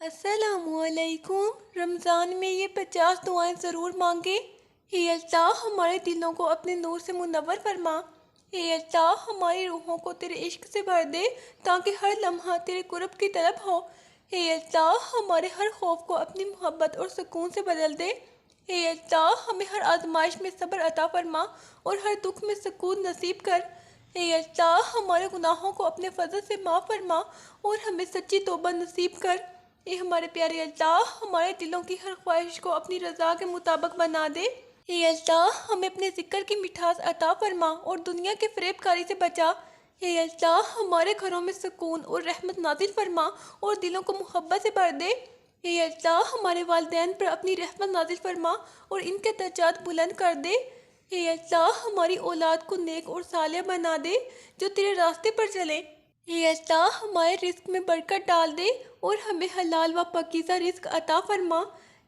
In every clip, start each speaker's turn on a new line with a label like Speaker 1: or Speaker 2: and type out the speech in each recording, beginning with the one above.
Speaker 1: السلام علیکم۔ رمضان میں یہ 50 دعائیں ضرور مانگیں۔ اے اللہ ہمارے دلوں کو اپنے نور سے منور فرما۔ اے اللہ ہماری روحوں کو تیرے عشق سے بھر دے تاکہ ہر لمحہ تیرے قرب کی طلب ہو۔ اے اللہ ہمارے ہر خوف کو اپنی محبت اور سکون سے بدل دے۔ اے اللہ ہمیں ہر آزمائش میں صبر عطا فرما اور ہر دکھ میں سکون نصیب کر۔ اے اللہ ہمارے گناہوں کو اپنے فضل سے معاف فرما اور ہمیں سچی توبہ نصیب کر۔ اے ہمارے پیارے اللہ ہمارے دلوں کی ہر خواہش کو اپنی رضا کے مطابق بنا دے۔ اے اللہ ہمیں اپنے ذکر کی مٹھاس عطا فرما اور دنیا کے فریب کاری سے بچا۔ اے اللہ ہمارے گھروں میں سکون اور رحمت نازل فرما اور دلوں کو محبت سے بھر دے۔ اے اللہ ہمارے والدین پر اپنی رحمت نازل فرما اور ان کے درجات بلند کر دے۔ اے اللہ ہماری اولاد کو نیک اور صالح بنا دے جو تیرے راستے پر چلے۔ اے اللہ ہمارے رزق میں برکت ڈال دے اور ہمیں حلال و پاکیزہ رزق عطا فرما۔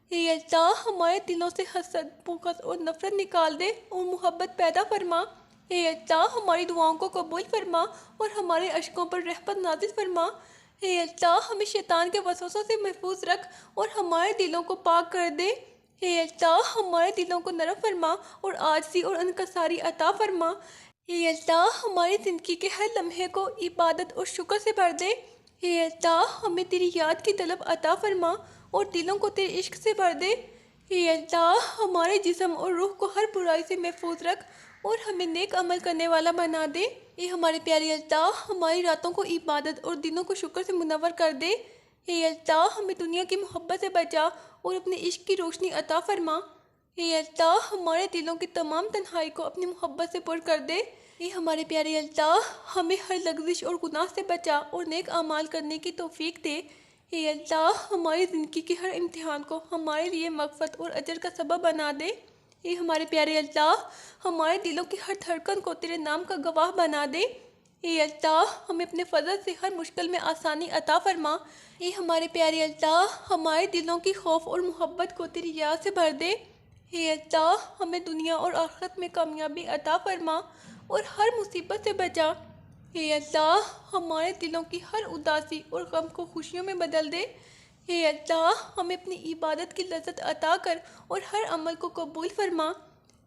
Speaker 1: اے اللہ ہمارے دلوں سے حسد، بغض اور نفرت نکال دے اور محبت پیدا فرما۔ اے اللہ ہماری دعاؤں کو قبول فرما اور ہمارے اشکوں پر رحمت نازل فرما۔ اے اللہ ہمیں شیطان کے وسوسوں سے محفوظ رکھ اور ہمارے دلوں کو پاک کر دے۔ اے اللہ ہمارے دلوں کو نرم فرما اور عاجزی اور انکساری عطا فرما۔ اے اللہ ہماری زندگی کے ہر لمحے کو عبادت اور شکر سے بھر دے۔ اے اللہ ہمیں تیری یاد کی طلب عطا فرما اور دلوں کو تیرے عشق سے بھر دے۔ اے اللہ ہمارے جسم اور روح کو ہر برائی سے محفوظ رکھ اور ہمیں نیک عمل کرنے والا بنا دے۔ اے ہمارے پیارے اللہ ہماری راتوں کو عبادت اور دنوں کو شکر سے منور کر دے۔ اے اللہ ہمیں دنیا کی محبت سے بچا اور اپنے عشق کی روشنی عطا فرما۔ اے اللہ ہمارے دلوں کی تمام تنہائی کو اپنی محبت سے پر کر دے۔ اے ہمارے پیارے اللہ ہمیں ہر لغزش اور گناہ سے بچا اور نیک اعمال کرنے کی توفیق دے۔ اے اللہ ہماری زندگی کے ہر امتحان کو ہمارے لیے مغفرت اور اجر کا سبب بنا دے۔ اے ہمارے پیارے اللہ ہمارے دلوں کی ہر دھڑکن کو تیرے نام کا گواہ بنا دے۔ اے اللہ ہمیں اپنے فضل سے ہر مشکل میں آسانی عطا فرما۔ اے ہمارے پیارے اللہ ہمارے دلوں کی خوف اور محبت کو تیری یاد سے بھر دے۔ اے اللہ ہمیں دنیا اور آخرت میں کامیابی عطا فرما اور ہر مصیبت سے بچا۔ اے اللہ ہمارے دلوں کی ہر اداسی اور غم کو خوشیوں میں بدل دے۔ اے اللہ ہمیں اپنی عبادت کی لذت عطا کر اور ہر عمل کو قبول فرما۔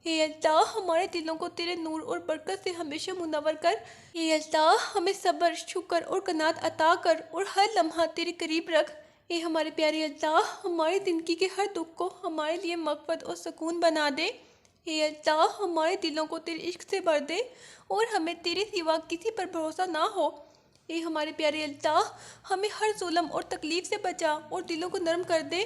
Speaker 1: اے اللہ ہمارے دلوں کو تیرے نور اور برکت سے ہمیشہ منور کر۔ اے اللہ ہمیں صبر، شکر اور قناعت عطا کر اور ہر لمحہ تیرے قریب رکھ۔ اے ہمارے پیارے اللہ ہماری زندگی کے ہر دکھ کو ہمارے لیے مغفرت اور سکون بنا دے۔ اے اللہ ہمارے دلوں کو تیرے عشق سے بھر دے اور ہمیں تیرے سوا کسی پر بھروسہ نہ ہو۔ اے ہمارے پیارے اللہ ہمیں ہر ظلم اور تکلیف سے بچا اور دلوں کو نرم کر دے۔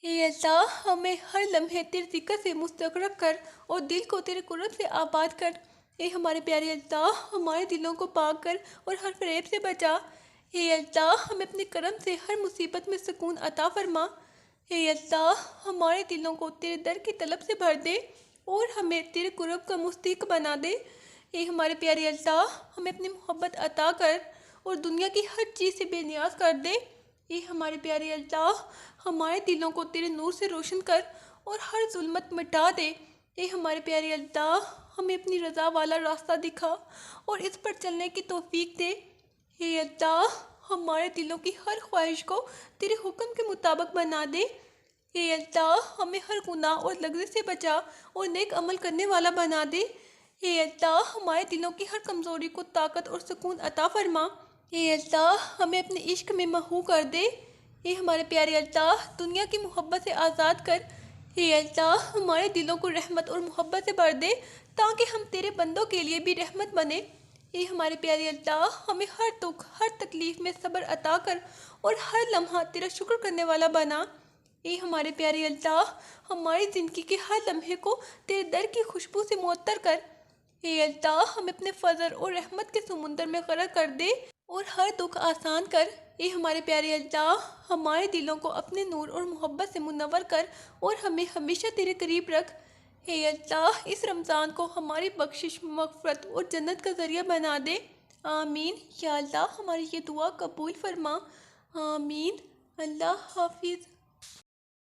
Speaker 1: اے اللہ ہمیں ہر لمحے تیرے ذکر سے مستغرق کر اور دل کو تیرے قرب سے آباد کر۔ اے ہمارے پیارے اللہ ہمارے دلوں کو پاک کر اور ہر فریب سے بچا۔ اے اللہ ہمیں اپنے کرم سے ہر مصیبت میں سکون عطا فرما۔ اے اللہ ہمارے دلوں کو تیرے در کی طلب سے بھر دے اور ہمیں تیرے قرب کا مستحق بنا دے۔ اے ہمارے پیارے اللہ ہمیں اپنی محبت عطا کر اور دنیا کی ہر چیز سے بے نیاز کر دے۔ اے ہمارے پیارے اللہ ہمارے دلوں کو تیرے نور سے روشن کر اور ہر ظلمت مٹا دے۔ اے ہمارے پیارے اللہ ہمیں اپنی رضا والا راستہ دکھا اور اس پر چلنے کی توفیق دے۔ اے اللہ ہمارے دلوں کی ہر خواہش کو تیرے حکم کے مطابق بنا دے۔ اے اللہ ہمیں ہر گناہ اور لغزش سے بچا اور نیک عمل کرنے والا بنا دے۔ اے اللہ ہمارے دلوں کی ہر کمزوری کو طاقت اور سکون عطا فرما۔ اے اللہ ہمیں اپنے عشق میں محو کر دے۔ اے ہمارے پیارے اللہ دنیا کی محبت سے آزاد کر۔ اے اللہ ہمارے دلوں کو رحمت اور محبت سے بھر دے تاکہ ہم تیرے بندوں کے لیے بھی رحمت بنے۔ اے ہمارے پیارے اللہ ہمیں ہر دکھ، ہر تکلیف میں صبر عطا کر اور ہر لمحہ تیرا شکر کرنے والا بنا۔ اے ہمارے پیارے اللہ ہماری زندگی کے ہر لمحے کو تیرے در کی خوشبو سے معطر کر۔ اے اللہ ہمیں اپنے فضل اور رحمت کے سمندر میں غرق کر دے اور ہر دکھ آسان کر۔ اے ہمارے پیارے اللہ ہمارے دلوں کو اپنے نور اور محبت سے منور کر اور ہمیں ہمیشہ تیرے قریب رکھ۔ اے اللہ اس رمضان کو ہماری بخشش، مغفرت اور جنت کا ذریعہ بنا دے۔ آمین۔ یا اللہ ہماری یہ دعا قبول فرما۔ آمین۔ اللہ حافظ۔